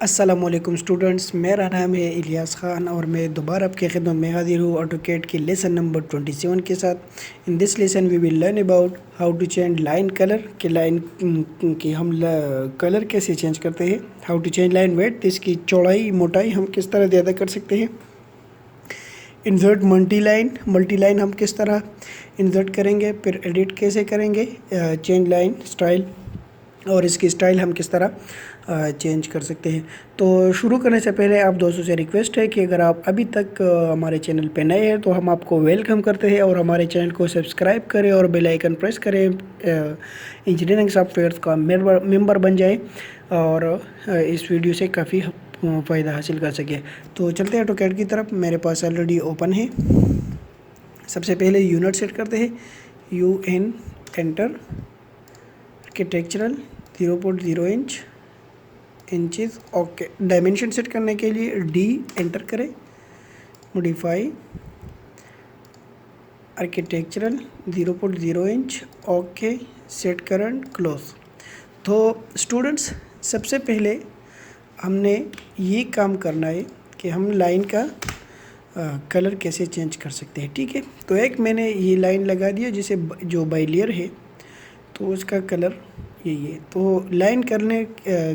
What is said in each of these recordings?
अस्सलामुअलैकुम स्टूडेंट्स, मेरा नाम है इलियास ख़ान और मैं दोबारा आपके खिदमत में हाजिर हूँ ऑटोकैड के लेसन नंबर 27 के साथ। In this lesson we will learn about how to change line colour कि लाइन की हम कलर कैसे चेंज करते हैं। How to change line weight, इसकी चौड़ाई मोटाई हम किस तरह ज़्यादा कर सकते हैं। इंसर्ट मल्टी लाइन हम किस तरह इंसर्ट करेंगे, फिर एडिट कैसे करेंगे, चेंज लाइन स्टाइल और इसकी स्टाइल हम किस तरह चेंज कर सकते हैं। तो शुरू करने से पहले आप दोस्तों से रिक्वेस्ट है कि अगर आप अभी तक हमारे चैनल पे नए हैं तो हम आपको वेलकम करते हैं और हमारे चैनल को सब्सक्राइब करें और बेल आइकन प्रेस करें, इंजीनियरिंग सॉफ्टवेयर का मेंबर बन जाए और इस वीडियो से काफ़ी फ़ायदा हासिल कर सके। तो चलते हैं ऑटोकैड की तरफ। मेरे पास ऑलरेडी ओपन है। सबसे पहले यूनिट सेट करते हैं, UN enter, architectural 0.0 inches. Okay, dimension set करने के लिए D एंटर करें, modify architectural 0.0 inch. Okay, set current close. तो स्टूडेंट्स, सबसे पहले हमने ये काम करना है कि हम लाइन का कलर कैसे चेंज कर सकते हैं। ठीक है, तो एक मैंने ये लाइन लगा दिया जिसे जो बाइलियर है तो उसका कलर यही है। तो लाइन करने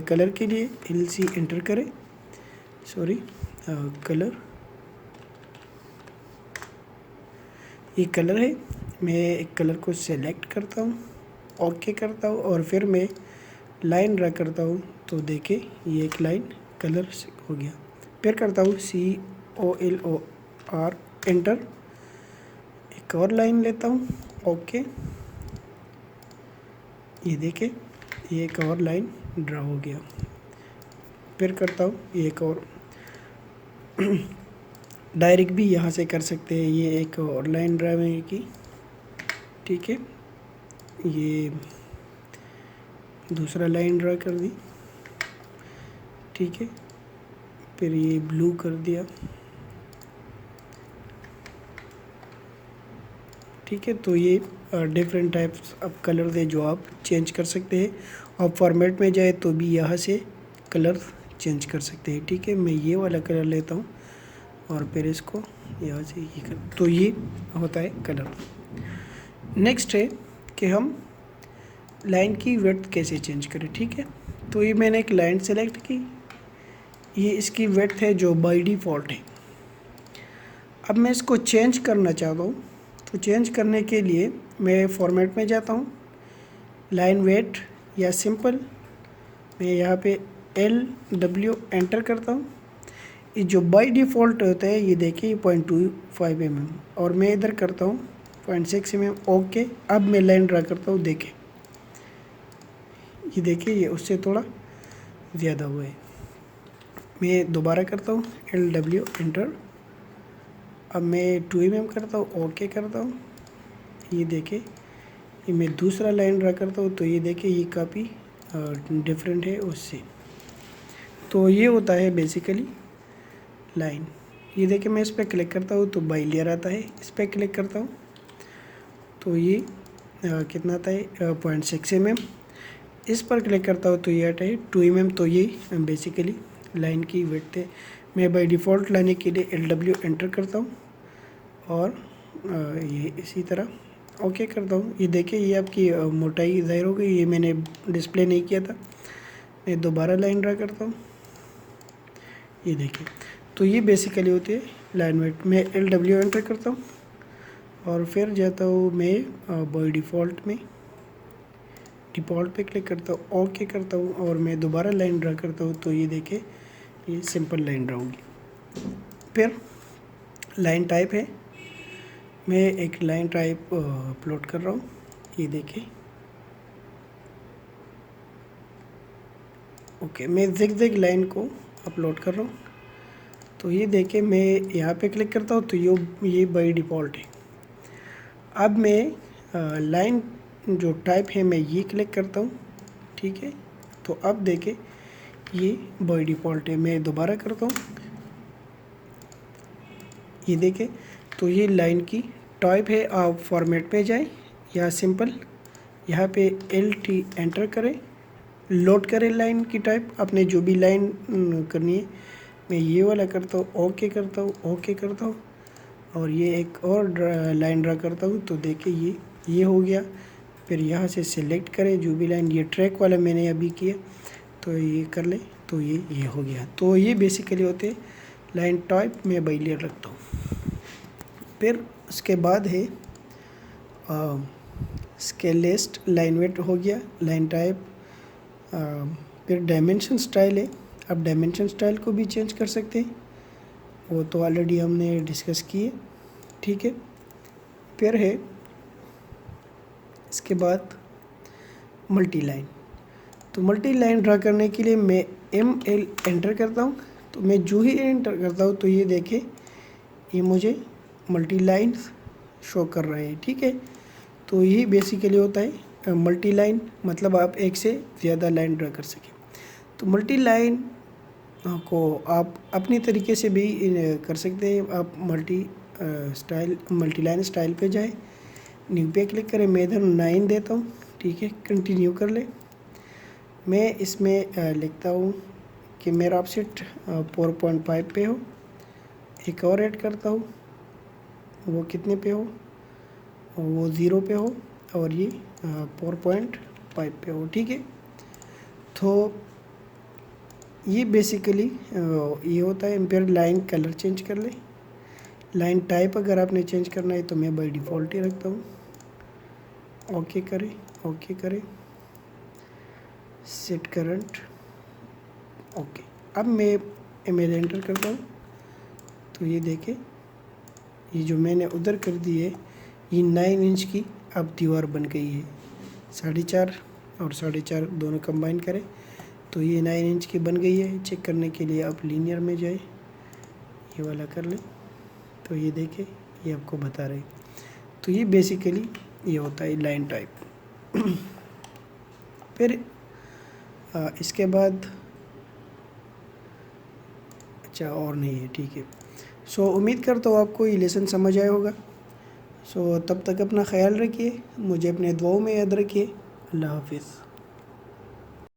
कलर के लिए LC एंटर करें, कलर, ये कलर है। मैं एक कलर को सेलेक्ट करता हूँ, ओके करता हूँ और फिर मैं लाइन ड्रा करता हूँ। तो देखिए ये एक लाइन कलर हो गया। फिर करता हूँ COLOR एंटर, एक और लाइन लेता हूँ, ओके, ये देखिए ये एक और लाइन ड्रा हो गया। फिर करता हूँ एक और डायरेक्ट भी यहाँ से कर सकते हैं, ये एक और लाइन ड्रा की। ठीक है, ये दूसरा लाइन ड्रा कर दी। ठीक है, फिर ये ब्लू कर दिया। ठीक है, तो ये डिफरेंट टाइप्स ऑफ कलर है जो आप चेंज कर सकते हैं। और फॉर्मेट में जाए तो भी यहाँ से कलर चेंज कर सकते हैं। ठीक है, मैं ये वाला कलर लेता हूँ और फिर इसको यहाँ से ये कर, तो ये होता है कलर। नेक्स्ट है कि हम लाइन की विड्थ कैसे चेंज करें। ठीक है, तो ये मैंने एक लाइन सेलेक्ट की, ये इसकी विड्थ है जो बाय डिफ़ॉल्ट है। अब मैं इसको चेंज करना चाहता हूँ, तो चेंज करने के लिए मैं फॉर्मेट में जाता हूँ, लाइन वेट या सिंपल, मैं यहाँ पे LW एंटर करता हूँ। ये जो बाय डिफ़ॉल्ट होता है ये देखिए 0.25 mm और मैं इधर करता हूँ 0.6 mm। ओके, अब मैं लाइन ड्रा करता हूँ, देखें ये देखिए ये उससे थोड़ा ज़्यादा हुआ है। मैं दोबारा करता हूँ LW एंटर, अब मैं 2 mm करता हूँ, ओके करता हूँ, ये देखें ये मैं दूसरा लाइन ड्रा करता हूँ। तो ये देखिए ये काफ़ी डिफरेंट है उससे। तो ये होता है बेसिकली लाइन। ये देखिए मैं इस पर क्लिक करता हूँ तो बाइलियर आता है, इस पर क्लिक करता हूँ तो ये कितना आता है 0.6 mm। इस पर क्लिक करता हूँ तो ये आता है 2 mm। तो ये बेसिकली लाइन की विड्थ है। मैं बाय डिफ़ॉल्ट लाने के लिए LW एंटर करता हूँ और ये इसी तरह ओके करता हूँ। ये देखिए ये आपकी मोटाई ज़ाहिर हो गई, ये मैंने डिस्प्ले नहीं किया था। मैं दोबारा लाइन ड्रा करता हूँ, ये देखिए तो ये बेसिकली होती है लाइन वेट। मैं LW एंटर करता हूँ और फिर जाता हूँ मैं बाय डिफ़ॉल्ट में, डिफ़ॉल्ट पे क्लिक करता हूँ, ओके करता हूँ और मैं दोबारा लाइन ड्रा करता हूँ। तो ये देखिए ये सिंपल लाइन ड्रा होगी। फिर लाइन टाइप है, मैं एक लाइन टाइप अपलोड कर रहा हूँ, ये देखिए ओके, मैं ज़िग-ज़ैग लाइन को अपलोड कर रहा हूँ। तो ये देखिए मैं यहाँ पे क्लिक करता हूँ तो ये बाय डिफ़ॉल्ट है। अब मैं लाइन जो टाइप है मैं ये क्लिक करता हूँ। ठीक है, तो अब देखें ये बाय डिफ़ॉल्ट है। मैं दोबारा करता हूँ, ये देखें तो ये लाइन की टाइप है। आप फॉर्मेट पे जाएं या सिंपल यहाँ पे LT एंटर करें लोड करें लाइन की टाइप, आपने जो भी लाइन करनी है। मैं ये वाला करता हूँ, ओके करता हूँ, ओके करता हूँ, और ये एक और लाइन ड्रा करता हूँ। तो देखिए ये हो गया। फिर यहाँ से सिलेक्ट करें जो भी लाइन, ये ट्रैक वाला मैंने अभी किया, तो ये कर ले, तो ये हो गया। तो ये बेसिकली होते लाइन टाइप मैं बाई लेयर रखता हूँ। फिर उसके बाद है स्केल लिस्ट, लाइन वेट हो गया, लाइन टाइप। फिर डायमेंशन स्टाइल है, आप डायमेंशन स्टाइल को भी चेंज कर सकते हैं, वो तो ऑलरेडी हमने डिस्कस किए, ठीक है। फिर है इसके बाद मल्टी लाइन। तो मल्टी लाइन ड्रा करने के लिए मैं ML एंटर करता हूँ। तो मैं जो ही एंटर करता हूँ तो ये देखें, ये मुझे मल्टी लाइन शो कर रहा है, ठीक है। तो यही बेसिकली होता है मल्टी लाइन, मतलब आप एक से ज़्यादा लाइन ड्रा कर सकें। तो मल्टी लाइन को आप अपनी तरीके से भी कर सकते हैं। आप मल्टी लाइन स्टाइल पे जाए, न्यू पे क्लिक करें, मैं इधर 9 देता हूँ, ठीक है। कंटिन्यू कर ले। मैं इसमें लिखता हूँ कि मेरा ऑफसेट 4.5 पे हो। एक और ऐड करता हूँ, वो कितने पे हो, वो 0 पे हो, और ये 4.5 पे हो, ठीक है। तो ये बेसिकली ये होता है। फिर लाइन कलर चेंज कर ले। लाइन टाइप अगर आपने चेंज करना है तो मैं बाय डिफ़ॉल्ट ही रखता हूँ। ओके करें, ओके करें, सेट करंट, ओके। अब मैं इमेज एंटर करता हूँ, तो ये देखें, ये जो मैंने उधर कर दी है, ये 9 इंच की अब दीवार बन गई है। 4.5 और 4.5 दोनों कंबाइन करें तो ये 9 इंच की बन गई है। चेक करने के लिए आप लीनियर में जाए, ये वाला कर लें, तो ये देखें, ये आपको बता रहे। तो ये बेसिकली ये होता है लाइन टाइप। फिर इसके बाद अच्छा और नहीं है, ठीक है। सो उम्मीद करता हूँ आपको ये लेसन समझ आया होगा। सो तब तक अपना ख्याल रखिए, मुझे अपने दुआओं में याद रखिए। अल्लाह हाफिज़।